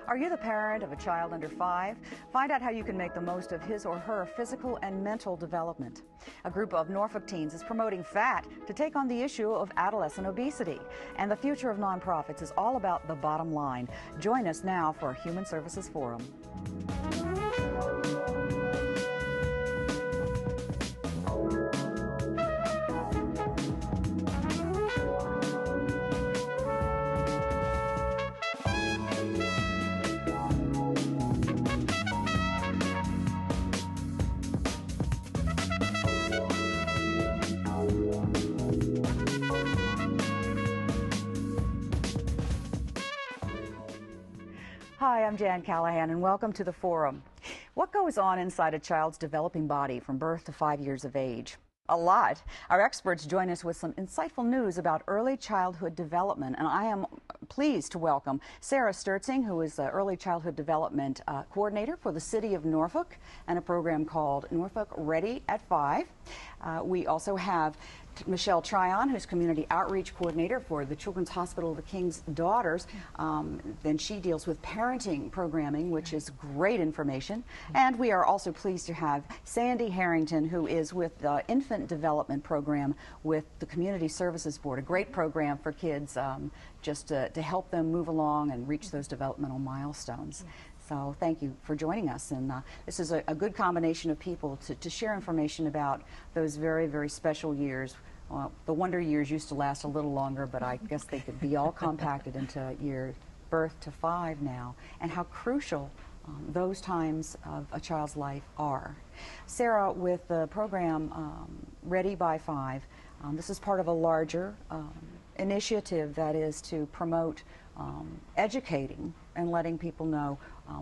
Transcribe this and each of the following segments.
Are you the parent of a child under 5? Find out how you can make the most of his or her physical and mental development. A group of Norfolk teens is promoting FAT to take on the issue of adolescent obesity. And the future of nonprofits is all about the bottom line. Join us now for a Human Services Forum. Hi, I'm Jan Callahan, and welcome to the Forum. What goes on inside a child's developing body from birth to 5 years of age? A lot. Our experts join us with some insightful news about early childhood development, and I am pleased to welcome Sarah Sturtzing, who is the Early Childhood Development Coordinator for the City of Norfolk and a program called Norfolk Ready at 5. We also have Michelle Tryon, who's Community Outreach Coordinator for the Children's Hospital of the King's Daughters. Then she deals with parenting programming, which is great information. And we are also pleased to have Sandy Harrington, who is with the Infant Development Program with the Community Services Board, a great program for kids just to help them move along and reach those developmental milestones. So thank you for joining us, and this is a good combination of people to share information about those very, very special years. The wonder years used to last a little longer, but I guess they could be all compacted into year birth to 5 now, and how crucial those times of a child's life are. Sarah, with the program Ready by 5, this is part of a larger initiative that is to promote educating and letting people know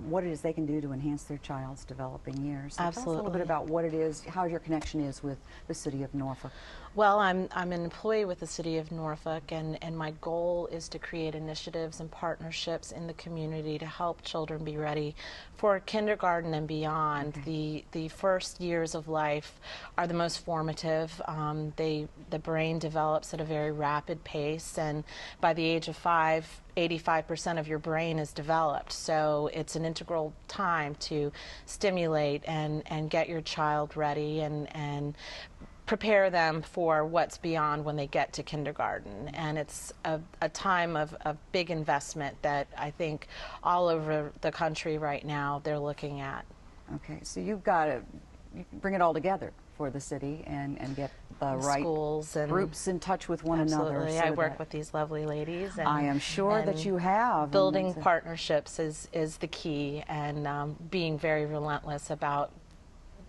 what it is they can do to enhance their child's developing years. So Absolutely. Tell us a little bit about what it is, how your connection is with the City of Norfolk. Well, I'm an employee with the City of Norfolk, and my goal is to create initiatives and partnerships in the community to help children be ready for kindergarten and beyond. Okay. The first years of life are the most formative. The brain develops at a very rapid pace, and by the age of 5, 85% of your brain is developed. So it's an integral time to stimulate and get your child ready and prepare them for what's beyond when they get to kindergarten. And it's a time of big investment that I think all over the country right now they're looking at. Okay, so you've got to bring it all together for the city and get the right schools and groups in touch with one absolutely. another. So I work with these lovely ladies. And, I am sure that you have. Building partnerships is the key, and being very relentless about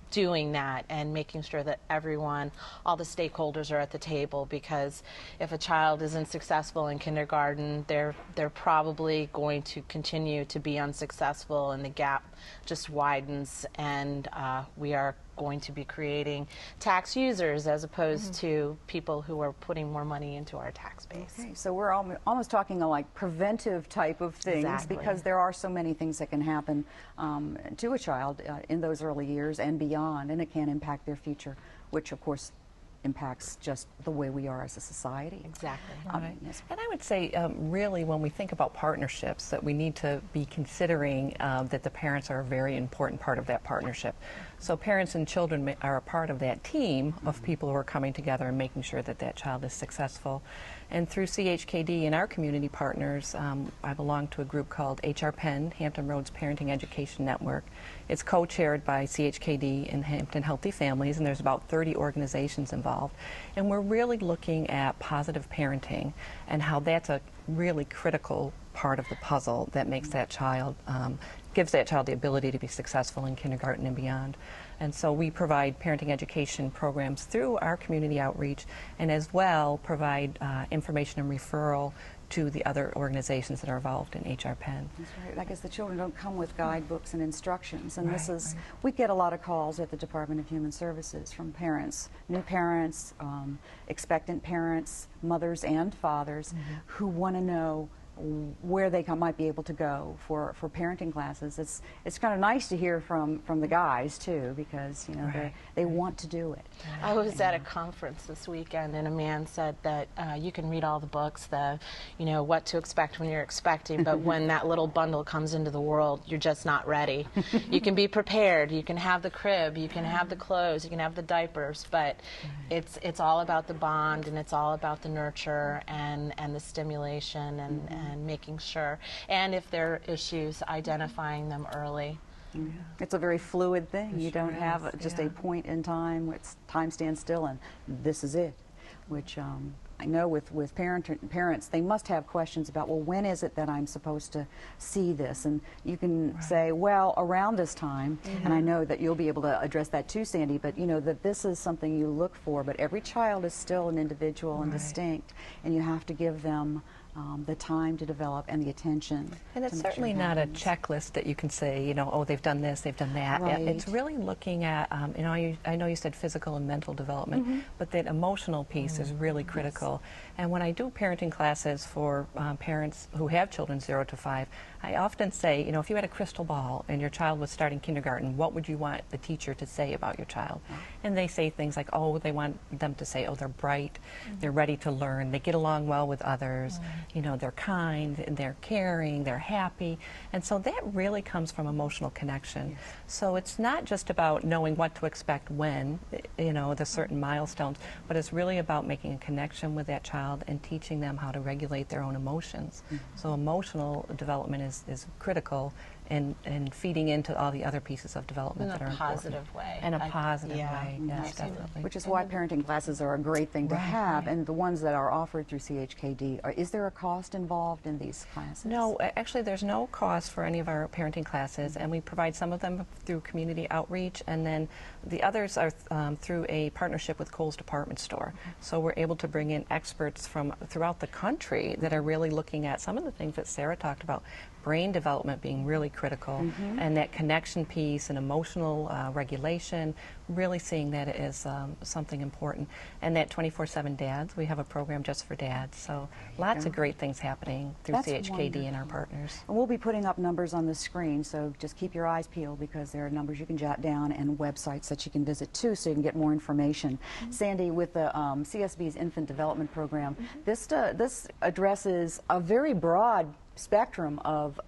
doing that and making sure that everyone, all the stakeholders are at the table, because if a child isn't successful in kindergarten, they're probably going to continue to be unsuccessful, and the gap just widens, and we are going to be creating tax users as opposed to people who are putting more money into our tax base. Okay, so we're almost talking like preventive type of things. Exactly. Because there are so many things that can happen to a child in those early years and beyond, and it can impact their future, which of course impacts just the way we are as a society. Exactly. Right. Yes. And I would say really when we think about partnerships that we need to be considering that the parents are a very important part of that partnership. So parents and children are a part of that team of people who are coming together and making sure that that child is successful. And through CHKD and our community partners, I belong to a group called HR Penn, Hampton Roads Parenting Education Network. It's co-chaired by CHKD and Hampton Healthy Families, and there's about 30 organizations involved. And we're really looking at positive parenting and how that's a really critical part of the puzzle that makes that child, gives that child the ability to be successful in kindergarten and beyond. And so we provide parenting education programs through our community outreach, and as well provide information and referral to the other organizations that are involved in HR Penn. That's right. I guess the children don't come with guidebooks and instructions, and right, this is, right. We get a lot of calls at the Department of Human Services from parents, new parents, expectant parents, mothers and fathers, who want to know where they might be able to go for parenting classes. It's kind of nice to hear from the guys too, because they want to do it. I was at a conference this weekend, and a man said that you can read all the books, what to expect when you're expecting, but when that little bundle comes into the world, you're just not ready. You can be prepared. You can have the crib. You can have the clothes. You can have the diapers, but it's all about the bond, and it's all about the nurture and the stimulation and making sure, and if there are issues, identifying them early. It's a very fluid thing. You don't have just a point in time where time stands still and this is it, which I know with parents, they must have questions about, well, when is it that I'm supposed to see this? And you can say, well, around this time, and I know that you'll be able to address that too, Sandy, but that this is something you look for, but every child is still an individual and distinct, and you have to give them the time to develop and the attention. And it's certainly not a checklist that you can say, oh, they've done this, they've done that. Right. It's really looking at, I know you said physical and mental development, but that emotional piece is really critical. And when I do parenting classes for parents who have children 0 to 5, I often say, if you had a crystal ball and your child was starting kindergarten, what would you want the teacher to say about your child? And they say things like, oh, they want them to say, oh, they're bright, they're ready to learn, they get along well with others, they're kind, they're caring, they're happy. And so that really comes from emotional connection. Yes. So it's not just about knowing what to expect when, the certain milestones, but it's really about making a connection with that child and teaching them how to regulate their own emotions. So emotional development is critical and feeding into all the other pieces of development that are important. In a positive way. In a positive way, yes, definitely. Which is why parenting classes are a great thing to have, and the ones that are offered through CHKD, is there a cost involved in these classes? No, actually there's no cost for any of our parenting classes, and we provide some of them through community outreach, and then the others are through a partnership with Kohl's Department Store. So we're able to bring in experts from throughout the country that are really looking at some of the things that Sarah talked about, brain development being really critical, and that connection piece and emotional regulation, really seeing that as something important. And that 24/7 dads, we have a program just for dads. So lots of great things happening through CHKD and our partners. And we'll be putting up numbers on the screen, so just keep your eyes peeled, because there are numbers you can jot down and websites that you can visit too, so you can get more information. Sandy, with the CSB's Infant Development Program, this addresses a very broad spectrum of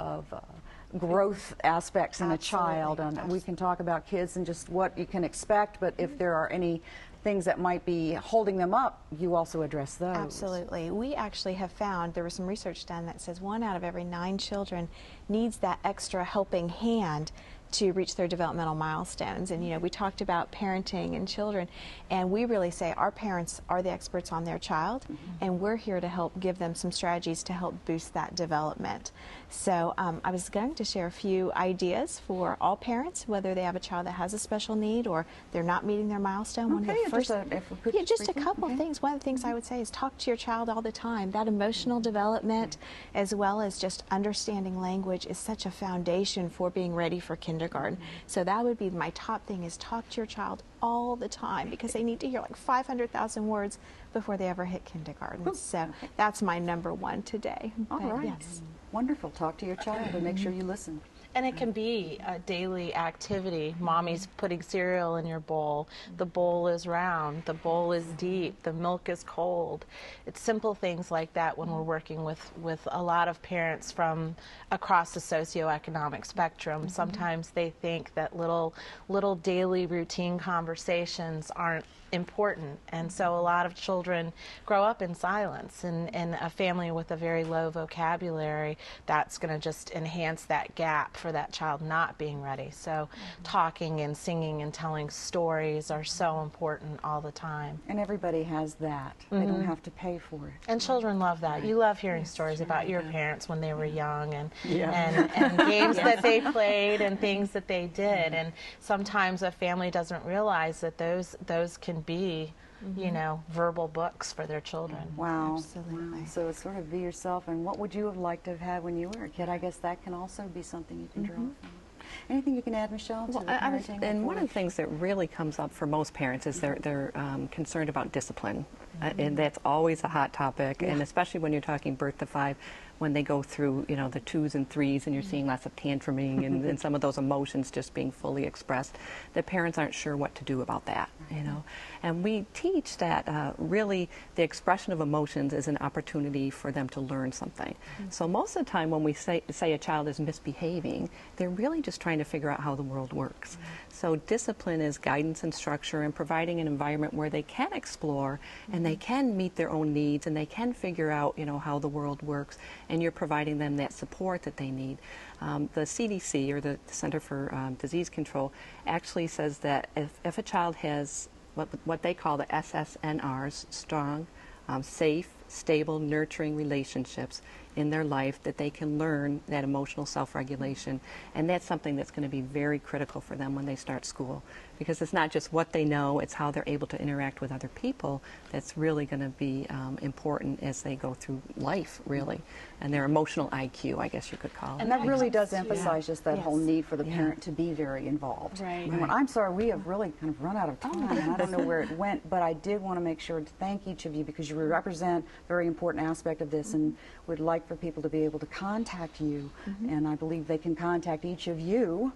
growth aspects in a child. We can talk about kids and just what you can expect, but if there are any things that might be holding them up, you also address those. Absolutely. We actually have found, there was some research done that says 1 out of every 9 children needs that extra helping hand to reach their developmental milestones. And we talked about parenting and children, and we really say our parents are the experts on their child, and we're here to help give them some strategies to help boost that development. So I was going to share a few ideas for all parents, whether they have a child that has a special need or they're not meeting their milestone. Okay, just a couple of things. One of the things I would say is talk to your child all the time. That emotional development, as well as just understanding language, is such a foundation for being ready for kindergarten. So that would be my top thing, is talk to your child all the time, because they need to hear like 500,000 words before they ever hit kindergarten. So that's my number 1 today. All right. Yes. Wonderful. Talk to your child and make sure you listen. And it can be a daily activity. Mommy's putting cereal in your bowl. The bowl is round. The bowl is deep. The milk is cold. It's simple things like that when we're working with a lot of parents from across the socioeconomic spectrum. Sometimes they think that little daily routine conversations aren't important, and so a lot of children grow up in silence, and a family with a very low vocabulary, that's going to just enhance that gap for that child not being ready. So talking and singing and telling stories are so important all the time. And everybody has that. They don't have to pay for it. And children love that. You love hearing stories about your parents when they were young, and games that they played and things that they did. And sometimes a family doesn't realize that those can be, verbal books for their children. Wow. Absolutely. Wow. So it's sort of be yourself, and what would you have liked to have had when you were a kid? I guess that can also be something you can draw from. Anything you can add, Michelle, to the parenting? And one of the things that really comes up for most parents is they're concerned about discipline. And that's always a hot topic, and especially when you're talking birth to 5. when they go through, you know, the 2s and 3s, and you're seeing lots of tantruming and some of those emotions just being fully expressed, that parents aren't sure what to do about that, you know. And we teach that really the expression of emotions is an opportunity for them to learn something. So most of the time when we say a child is misbehaving, they're really just trying to figure out how the world works. So discipline is guidance and structure and providing an environment where they can explore and they can meet their own needs and they can figure out, you know, how the world works, and you're providing them that support that they need. The CDC, or the Center for Disease Control, actually says that if a child has what they call the SSNRs, strong, safe, stable, nurturing relationships in their life, that they can learn that emotional self-regulation. And that's something that's going to be very critical for them when they start school, because it's not just what they know, it's how they're able to interact with other people that's really going to be important as they go through life, really. And their emotional IQ, I guess you could call it. And that really does emphasize just that whole need for the Yeah. parent to be very involved. Right. And when, I'm sorry, we have really kind of run out of time. I don't know where it went, but I did want to make sure to thank each of you, because you represent a very important aspect of this, and would like for people to be able to contact you. And I believe they can contact each of you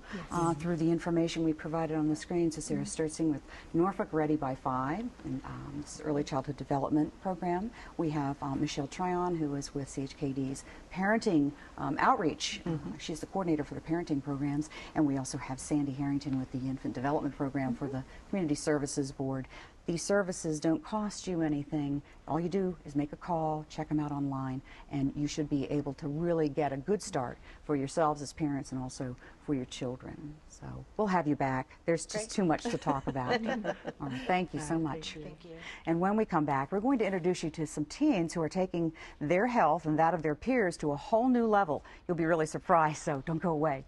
through the information we provided on the screen. So Sarah Sturtzing with Norfolk Ready by 5, and this is Early Childhood Development Program. We have Michelle Tryon, who is with CHKD's Parenting Outreach. She's the coordinator for the parenting programs. And we also have Sandy Harrington with the Infant Development Program for the Community Services Board. These services don't cost you anything. All you do is make a call, check them out online, and you should be able to really get a good start for yourselves as parents and also for your children. So we'll have you back. There's just too much to talk about. All right, thank you so much. Thank you. And when we come back, we're going to introduce you to some teens who are taking their health and that of their peers to a whole new level. You'll be really surprised, so don't go away.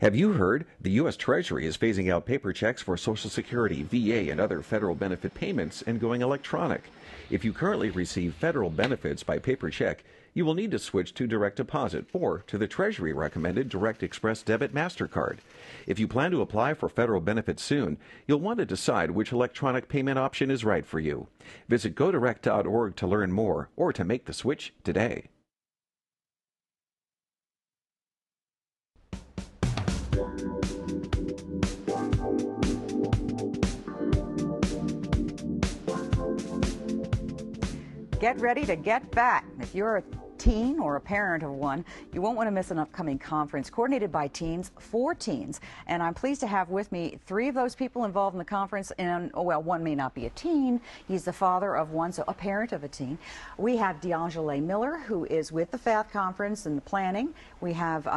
Have you heard? The U.S. Treasury is phasing out paper checks for Social Security, VA, and other federal benefit payments and going electronic. If you currently receive federal benefits by paper check, you will need to switch to direct deposit or to the Treasury recommended Direct Express Debit MasterCard. If you plan to apply for federal benefits soon, you'll want to decide which electronic payment option is right for you. Visit godirect.org to learn more or to make the switch today. Get ready to get back. If you're a teen or a parent of one, you won't want to miss an upcoming conference coordinated by teens for teens. And I'm pleased to have with me 3 of those people involved in the conference. And, oh, well, one may not be a teen. He's the father of one, so a parent of a teen. We have DeAngele Miller, who is with the FATH conference and the planning. We have,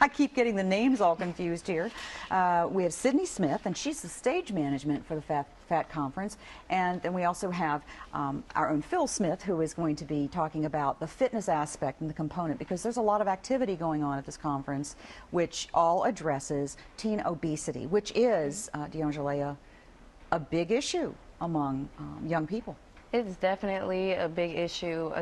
I keep getting the names all confused here. We have Sydney Smith, and she's the stage management for the FAT conference. And then we also have our own Phil Smith, who is going to be talking about the fitness aspect and the component, because there's a lot of activity going on at this conference, which all addresses teen obesity, which is, DeAngele, a big issue among young people. It's definitely a big issue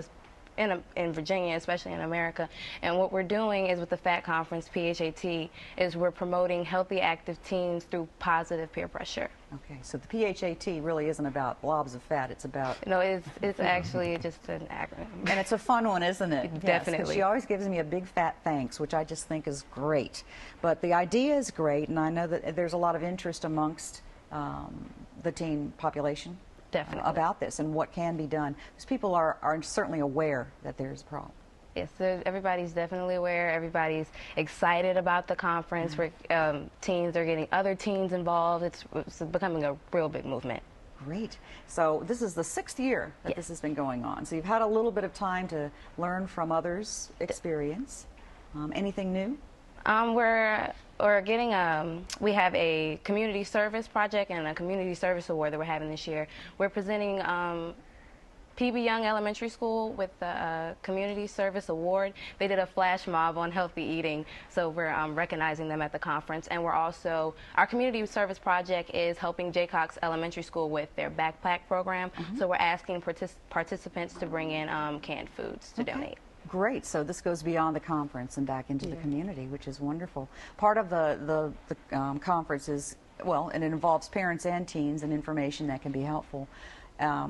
in Virginia, especially in America. And what we're doing is with the FAT conference, PHAT, is we're promoting healthy, active teens through positive peer pressure. Okay, so the PHAT really isn't about blobs of fat, it's about... No, it's actually just an acronym. And it's a fun one, isn't it? Definitely. Yes, she always gives me a big fat thanks, which I just think is great. But the idea is great, and I know that there's a lot of interest amongst the teen population. Definitely. About this and what can be done, because people are certainly aware that there's a problem. Yes, everybody's definitely aware. Everybody's excited about the conference. Teens are getting other teens involved. It's becoming a real big movement. Great. So this is the 6th year that this has been going on. So you've had a little bit of time to learn from others' experience. Anything new? We're getting we have a community service project and a community service award that we're having this year. We're presenting PB Young Elementary School with the Community Service Award. They did a flash mob on healthy eating, so we're recognizing them at the conference. And we're also, our community service project is helping Jaycox Elementary School with their backpack program. So we're asking participants to bring in canned foods to donate. Great. So this goes beyond the conference and back into the community, which is wonderful. Part of the conference is, well, and it involves parents and teens and information that can be helpful.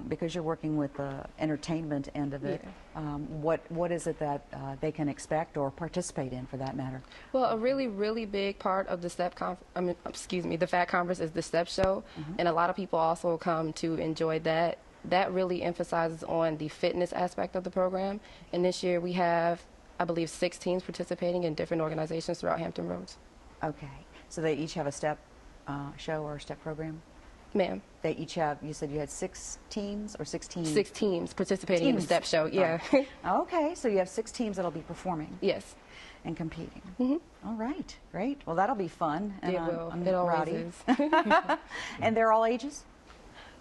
Because you're working with the entertainment end of it, what is it that they can expect or participate in, for that matter? Well, a really big part of the the FAT conference is the STEP show, and a lot of people also come to enjoy that. That really emphasizes on the fitness aspect of the program. And this year we have, I believe, 6 teams participating in different organizations throughout Hampton Roads. Okay, so they each have a STEP show or a STEP program? Ma'am. They each have, you said you had 6 teams or 16? 6 teams participating in the STEP show, yeah. Okay, so you have 6 teams that'll be performing. Yes. And competing. All right, great. Well, that'll be fun. And it will. I'm It always rowdy. is. And they're all ages?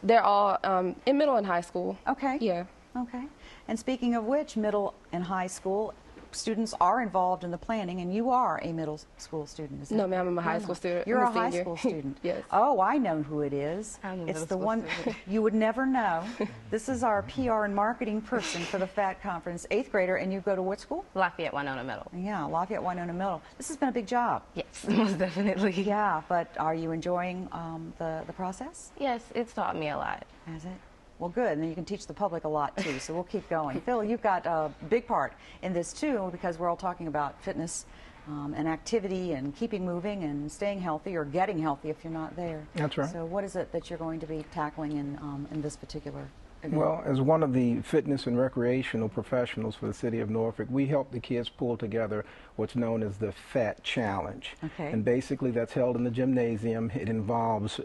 They're all in middle and high school. Okay. Yeah. Okay. And speaking of which, middle and high school students are involved in the planning, and you are a middle school student, is that? No, ma'am, I'm a high school student. You're I'm a high senior. school student. Yes. Oh, I know who it is. I'm a It's middle the school one student. you would never know. This is our PR and marketing person for the FAT conference, 8th grader, and you go to what school? Lafayette Winona Middle. Yeah, Lafayette Winona Middle. This has been a big job. Yes, most definitely. Yeah, but are you enjoying the process? Yes, it's taught me a lot. Has it? Well, good, and then you can teach the public a lot too, so we'll keep going. Phil, you've got a big part in this too, because we're all talking about fitness and activity and keeping moving and staying healthy, or getting healthy if you're not there. That's right. So what is it that you're going to be tackling in this particular event? Well, as one of the fitness and recreational professionals for the city of Norfolk, we help the kids pull together what's known as the FAT Challenge. Okay. And basically that's held in the gymnasium. It involves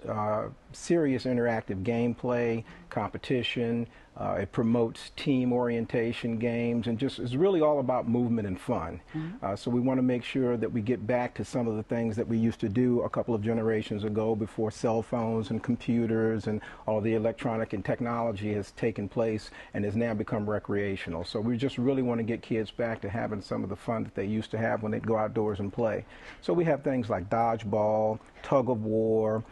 serious interactive gameplay, competition. It promotes team orientation games, and just is really all about movement and fun. So we want to make sure that we get back to some of the things that we used to do a couple of generations ago, before cell phones and computers and all the electronic and technology has taken place and has now become recreational. So we just really want to get kids back to having some of the fun that they used to have when they'd go outdoors and play. So we have things like dodgeball, tug of war,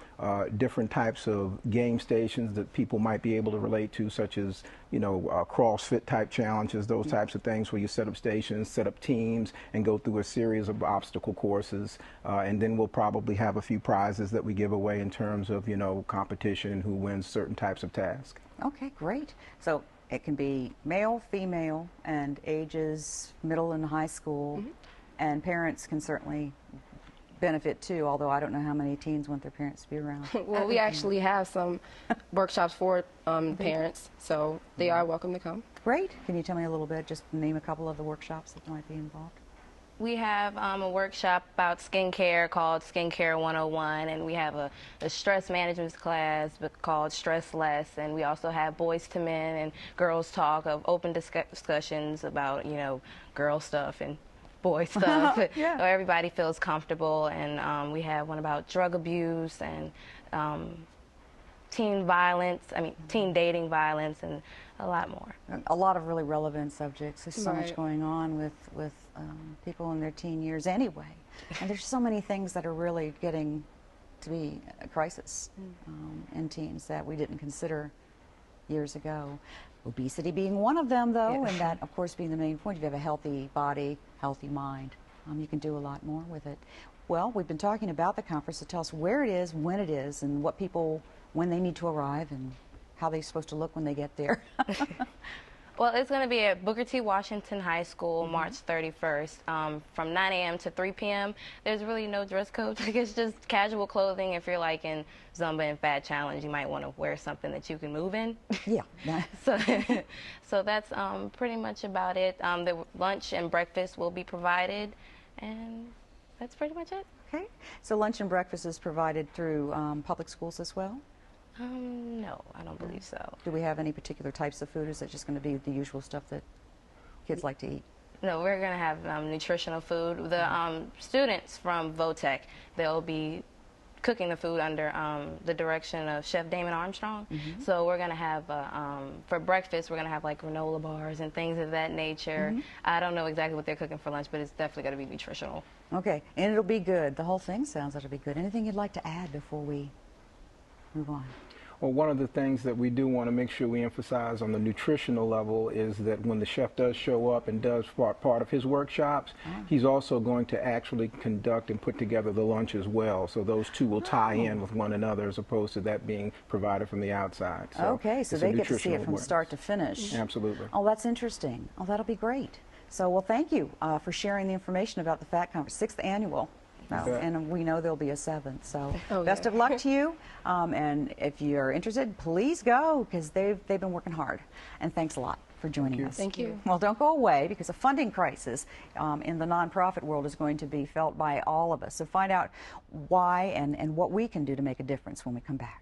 different types of game stations that people might be able to relate to, such as, you know, CrossFit type challenges, those types of things where you set up stations, set up teams, and go through a series of obstacle courses. And then we'll probably have a few prizes that we give away in terms of, you know, competition and who wins certain types of tasks. Okay, great. So it can be male, female, and ages middle and high school, and parents can certainly benefit too, although I don't know how many teens want their parents to be around. Well, we actually have some workshops for parents, so they are welcome to come. Great. Can you tell me a little bit, just name a couple of the workshops that might be involved? We have a workshop about skincare called Skincare 101, and we have a stress management class called Stress Less, and we also have Boys to Men and Girls Talk, of open discussions about, you know, girl stuff and boy stuff. Yeah. So everybody feels comfortable. And we have one about drug abuse and teen violence, teen dating violence, and a lot more. A lot of really relevant subjects. There's so much Right. going on with people in their teen years anyway. And there's so many things that are really getting to be a crisis in teens that we didn't consider years ago. Obesity being one of them, though, and that, of course, being the main point. If you have a healthy body, healthy mind, you can do a lot more with it. Well, we've been talking about the conference, so tell us where it is, and what people, when they need to arrive, and how they're supposed to look when they get there. Well, it's going to be at Booker T. Washington High School, March 31st, from 9 a.m. to 3 p.m. There's really no dress code. It's just casual clothing. If you're like in Zumba and Fat Challenge, you might want to wear something that you can move in. Yeah. So that's pretty much about it. The lunch and breakfast will be provided, and that's pretty much it. Okay. So lunch and breakfast is provided through public schools as well? No, I don't believe so. Do we have any particular types of food? Or is it just going to be the usual stuff that kids like to eat? No, we're going to have nutritional food. The students from Votech, they'll be cooking the food under the direction of Chef Damon Armstrong. So we're going to have, for breakfast, we're going to have like granola bars and things of that nature. I don't know exactly what they're cooking for lunch, but it's definitely going to be nutritional. Okay, and it'll be good. The whole thing sounds like it'll be good. Anything you'd like to add before we move on? Well, one of the things that we do want to make sure we emphasize on the nutritional level is that when the chef does show up and does part of his workshops, he's also going to actually conduct and put together the lunch as well. So those two will tie in with one another as opposed to that being provided from the outside. So okay, so they get to see it from start to finish. Absolutely. Oh, that's interesting. Oh, that'll be great. So, well, thank you for sharing the information about the FAT Conference, 6th annual. And we know there'll be a 7th. So best of luck to you. And if you're interested, please go, because they've been working hard. And thanks a lot for joining us. Thank you. Well, don't go away, because a funding crisis in the nonprofit world is going to be felt by all of us. So find out why and what we can do to make a difference when we come back.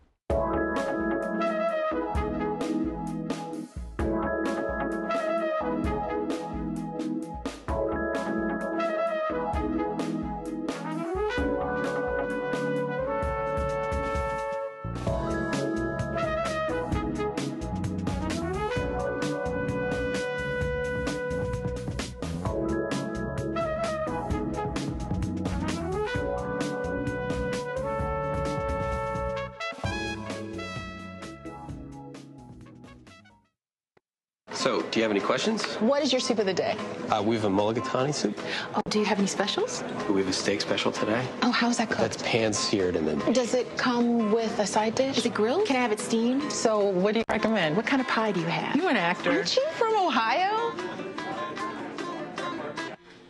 So, do you have any questions? What is your soup of the day? We have a mulligatawny soup. Oh, do you have any specials? We have a steak special today. Oh, how's that cooked? That's pan-seared and then... Does it come with a side dish? Is it grilled? Can I have it steamed? So what do you recommend? What kind of pie do you have? You're an actor. Aren't you from Ohio?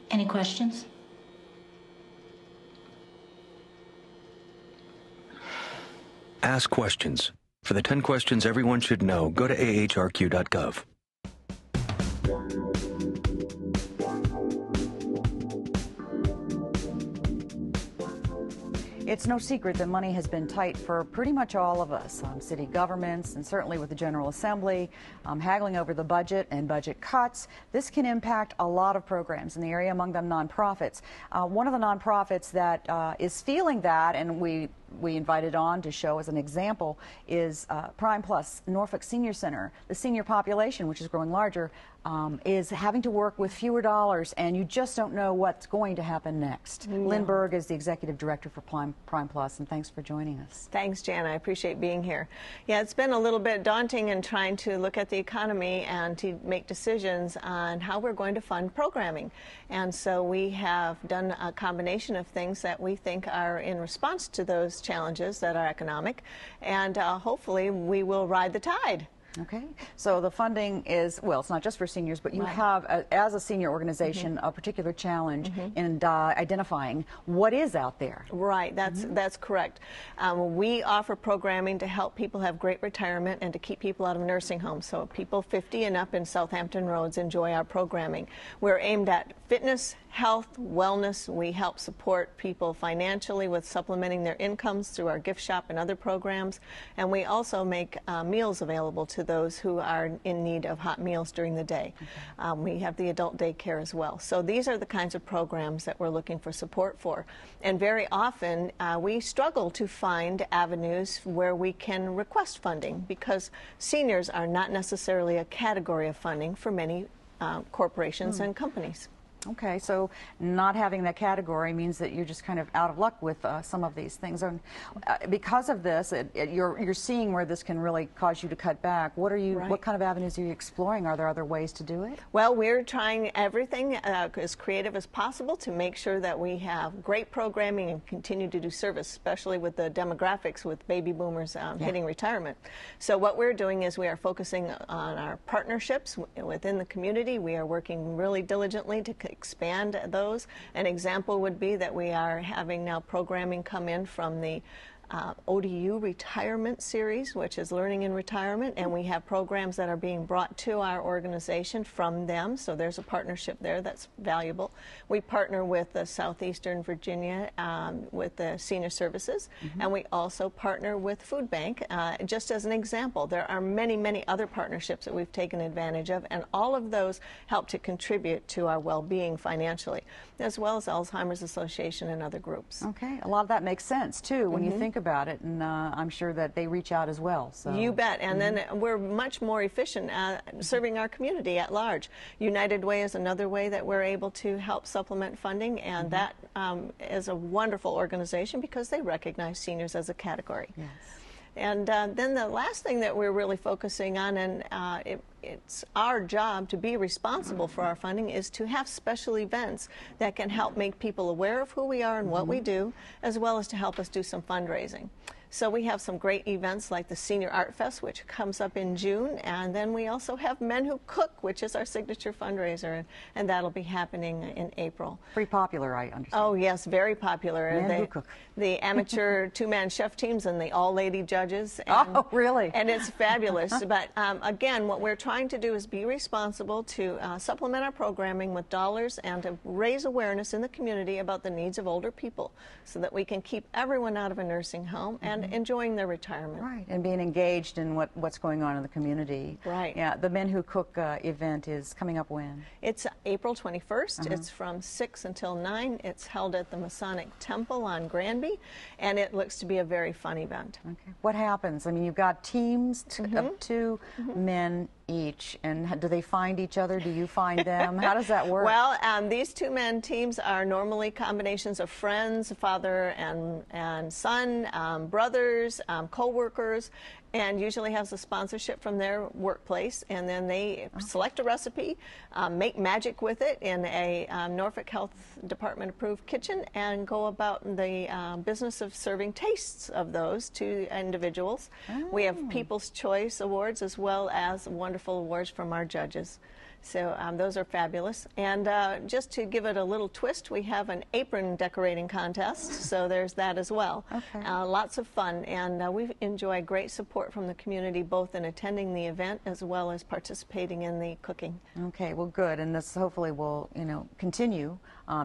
Any questions? Ask questions. For the 10 questions everyone should know, go to ahrq.gov. It's no secret that money has been tight for pretty much all of us, city governments, and certainly with the General Assembly, haggling over the budget and budget cuts. This can impact a lot of programs in the area, among them nonprofits. One of the nonprofits that is feeling that, and we invited on to show as an example, is Prime Plus Norfolk Senior Center. The senior population, which is growing larger, is having to work with fewer dollars, and you just don't know what's going to happen next. Lynn Berg is the executive director for Prime Plus, and thanks for joining us. Thanks, Jan. I appreciate being here. Yeah, it's been a little bit daunting in trying to look at the economy and to make decisions on how we're going to fund programming. And so we have done a combination of things that we think are in response to those challenges that are economic, and hopefully we will ride the tide. Okay, so the funding is, well, it's not just for seniors, but you have, as a senior organization, a particular challenge in identifying what is out there. Right, that's correct. We offer programming to help people have great retirement and to keep people out of nursing homes. So people 50 and up in Southampton Roads enjoy our programming. We're aimed at fitness, health, wellness. We help support people financially with supplementing their incomes through our gift shop and other programs. And we also make meals available to those who are in need of hot meals during the day. We have the adult daycare as well. So these are the kinds of programs that we're looking for support for. And very often we struggle to find avenues where we can request funding, because seniors are not necessarily a category of funding for many corporations and companies. Okay, so not having that category means that you're just kind of out of luck with some of these things. And because of this, you're seeing where this can really cause you to cut back. What are you? What kind of avenues are you exploring? Are there other ways to do it? Well, we're trying everything as creative as possible to make sure that we have great programming and continue to do service, especially with the demographics with baby boomers hitting retirement. So what we're doing is we are focusing on our partnerships within the community. We are working really diligently to expand those. An example would be that we are having now programming come in from the ODU Retirement Series, which is Learning in Retirement, and we have programs that are being brought to our organization from them, so there's a partnership there that's valuable. We partner with Southeastern Virginia with the Senior Services, and we also partner with Food Bank. Just as an example, there are many, many other partnerships that we've taken advantage of, and all of those help to contribute to our well-being financially, as well as Alzheimer's Association and other groups. Okay, a lot of that makes sense too when you think about it, and I'm sure that they reach out as well. So. You bet, and then we're much more efficient at serving our community at large. United Way is another way that we're able to help supplement funding, and that is a wonderful organization because they recognize seniors as a category. Yes. And then the last thing that we're really focusing on, and it's our job to be responsible for our funding, is to have special events that can help make people aware of who we are and what we do, as well as to help us do some fundraising. So we have some great events like the Senior Art Fest, which comes up in June, and then we also have Men Who Cook, which is our signature fundraiser, and that'll be happening in April. Pretty popular, I understand. Oh yes, very popular. Men Who Cook. The amateur two-man chef teams and the all-lady judges. And, oh, really? And it's fabulous. But again, what we're trying to do is be responsible to supplement our programming with dollars and to raise awareness in the community about the needs of older people so that we can keep everyone out of a nursing home and enjoying their retirement. Right, and being engaged in what's going on in the community. Right. Yeah, the Men Who Cook event is coming up when? It's April 21st. It's from 6 until 9. It's held at the Masonic Temple on Granby, and it looks to be a very fun event. Okay. What happens? I mean, you've got teams of 2 men each, and do they find each other? Do you find them? How does that work? Well, these 2-man teams are normally combinations of friends, father and son, brothers, co-workers, and usually has a sponsorship from their workplace, and then they select a recipe, make magic with it in a Norfolk Health Department approved kitchen, and go about the business of serving tastes of those to individuals. We have People's Choice Awards as well as wonderful awards from our judges. So those are fabulous. And just to give it a little twist, we have an apron decorating contest, so there's that as well. Okay. Lots of fun, and we enjoy great support from the community, both in attending the event as well as participating in the cooking. Okay, well, good, and this hopefully will, continue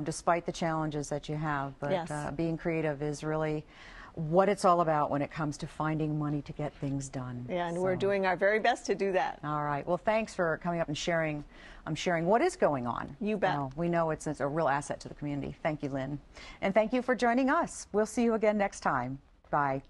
despite the challenges that you have. But yes. Being creative is really what it's all about when it comes to finding money to get things done. Yeah, and we're doing our very best to do that. All right. Well, thanks for coming up and sharing what is going on. You bet. We know it's a real asset to the community. Thank you, Lynn. And thank you for joining us. We'll see you again next time. Bye.